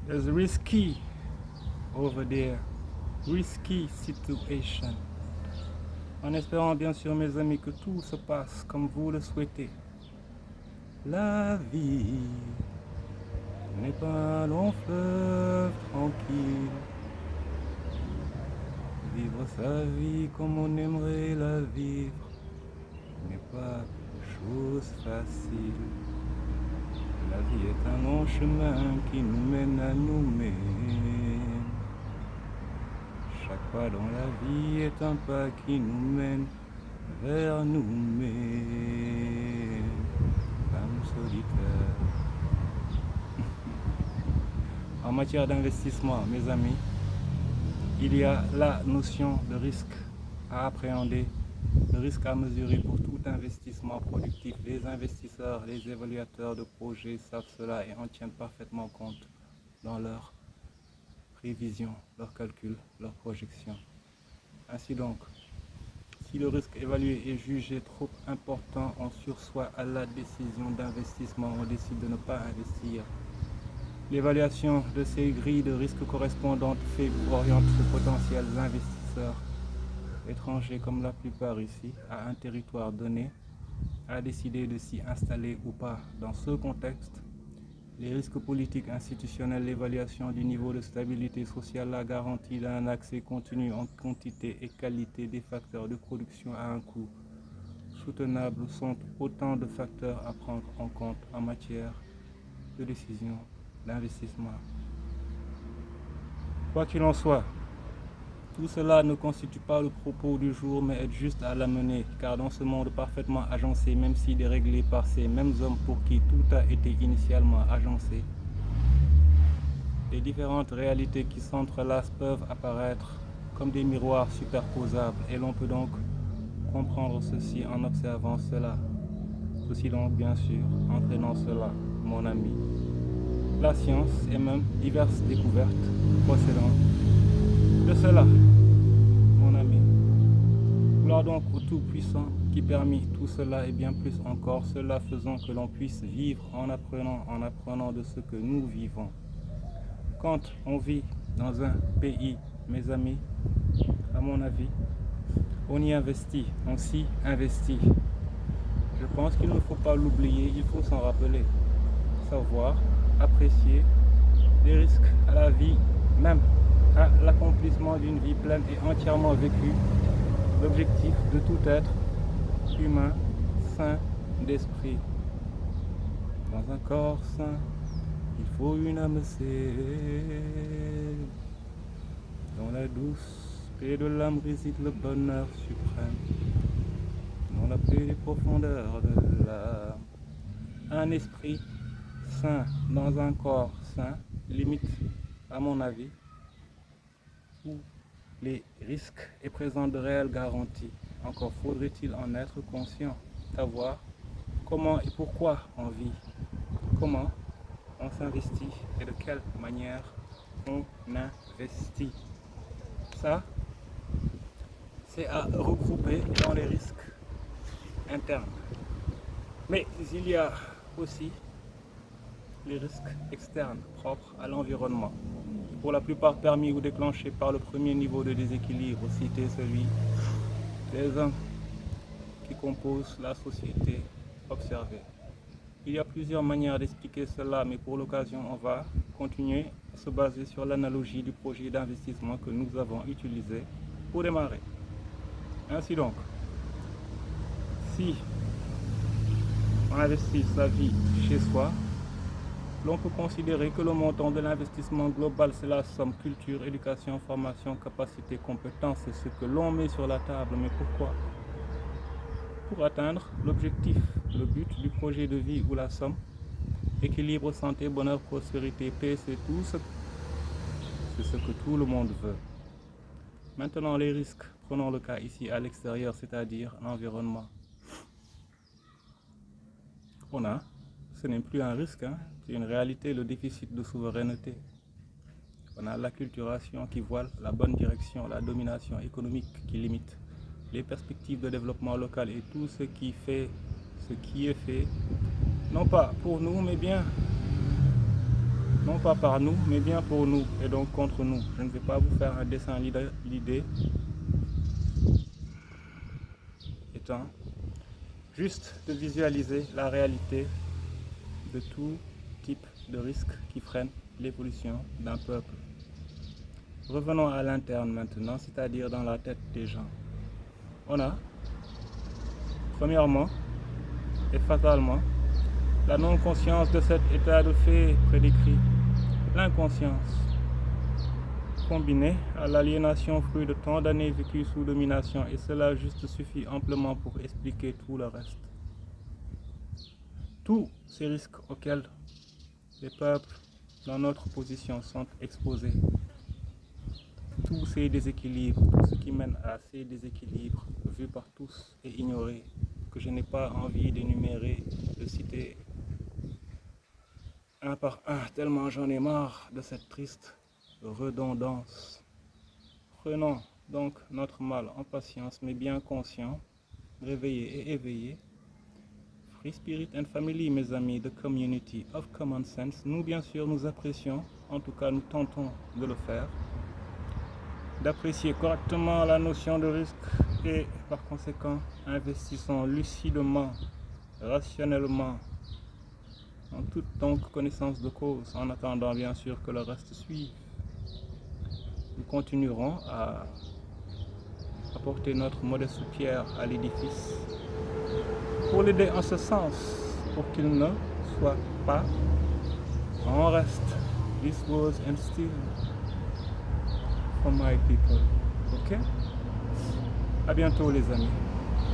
There's risky over there. Risky situation. En espérant bien sûr mes amis que tout se passe comme vous le souhaitez. La vie n'est pas un long fleuve tranquille. Vivre sa vie comme on aimerait la vivre n'est pas chose facile. La vie est un long chemin qui nous mène à nous-mêmes. Chaque pas dans la vie est un pas qui nous mène vers nous-mêmes. Femme solitaire. En matière d'investissement, mes amis, il y a la notion de risque à appréhender, le risque à mesurer pour tout investissement productif. Les investisseurs, les évaluateurs de projets savent cela et en tiennent parfaitement compte dans leurs prévisions, leurs calculs, leurs projections. Ainsi donc, si le risque évalué est jugé trop important, on sursoit à la décision d'investissement, on décide de ne pas investir. L'évaluation de ces grilles de risque correspondantes fait ou oriente de potentiels investisseurs étrangers, comme la plupart ici, à un territoire donné, à décider de s'y installer ou pas. Dans ce contexte, les risques politiques institutionnels, l'évaluation du niveau de stabilité sociale, la garantie d'un accès continu en quantité et qualité des facteurs de production à un coût soutenable sont autant de facteurs à prendre en compte en matière de décision d'investissement. Quoi qu'il en soit, tout cela ne constitue pas le propos du jour, mais aide juste à l'amener, car dans ce monde parfaitement agencé, même si déréglé par ces mêmes hommes pour qui tout a été initialement agencé, les différentes réalités qui s'entrelacent peuvent apparaître comme des miroirs superposables, et l'on peut donc comprendre ceci en observant cela. Ceci donc, bien sûr, entraînant cela, mon ami. La science et même diverses découvertes procédant de cela, mon ami. Gloire donc au Tout-Puissant qui permit tout cela et bien plus encore, cela faisant que l'on puisse vivre en apprenant de ce que nous vivons. Quand on vit dans un pays, mes amis, à mon avis, on y investit, on s'y investit. Je pense qu'il ne faut pas l'oublier, il faut s'en rappeler. Savoir, apprécier les risques à la vie même, à l'accomplissement d'une vie pleine et entièrement vécue, l'objectif de tout être humain sain d'esprit. Dans un corps sain, il faut une âme saine. Dans la douce paix de l'âme réside le bonheur suprême. Dans la paix des profondeurs de l'âme. Un esprit sain dans un corps sain limite, à mon avis, où les risques et présentent de réelles garanties. Encore faudrait-il en être conscient, savoir comment et pourquoi on vit, comment on s'investit et de quelle manière on investit. Ça, c'est à regrouper dans les risques internes. Mais il y a aussi les risques externes propres à l'environnement, pour la plupart permis ou déclenchés par le premier niveau de déséquilibre, cité celui des hommes qui composent la société observée. Il y a plusieurs manières d'expliquer cela, mais pour l'occasion, on va continuer à se baser sur l'analogie du projet d'investissement que nous avons utilisé pour démarrer. Ainsi donc, si on investit sa vie chez soi, l'on peut considérer que le montant de l'investissement global, c'est la somme culture, éducation, formation, capacité, compétence, c'est ce que l'on met sur la table. Mais pourquoi? Pour atteindre l'objectif, le but du projet de vie ou la somme, équilibre, santé, bonheur, prospérité, paix, c'est ce que tout le monde veut. Maintenant, les risques, prenons le cas ici à l'extérieur, c'est-à-dire l'environnement. Ce n'est plus un risque, c'est une réalité, le déficit de souveraineté. On a l'acculturation qui voile la bonne direction, la domination économique qui limite les perspectives de développement local et tout ce qui est fait, non pas pour nous, mais bien non pas par nous, mais bien pour nous et donc contre nous. Je ne vais pas vous faire un dessin, l'idée étant juste de visualiser la réalité de tout type de risque qui freine l'évolution d'un peuple. Revenons à l'interne maintenant, c'est-à-dire dans la tête des gens. On a, premièrement et fatalement, la non-conscience de cet état de fait prédécrit. L'inconscience, combinée à l'aliénation fruit de tant d'années vécues sous domination, et cela juste suffit amplement pour expliquer tout le reste. Tous ces risques auxquels les peuples dans notre position sont exposés, tous ces déséquilibres, tout ce qui mène à ces déséquilibres vus par tous et ignorés, que je n'ai pas envie d'énumérer, de citer un par un, tellement j'en ai marre de cette triste redondance. Prenons donc notre mal en patience, mais bien conscient, réveillé et éveillé. Free Spirit and Family, mes amis, the community of common sense. Nous, bien sûr, nous apprécions, en tout cas, nous tentons de le faire, d'apprécier correctement la notion de risque et, par conséquent, investissons lucidement, rationnellement, en toute donc connaissance de cause, en attendant bien sûr que le reste suive. Nous continuerons à apporter notre modeste pierre à l'édifice pour l'aider en ce sens, pour qu'il ne soit pas en reste. This was and still for my people. Ok? À bientôt les amis.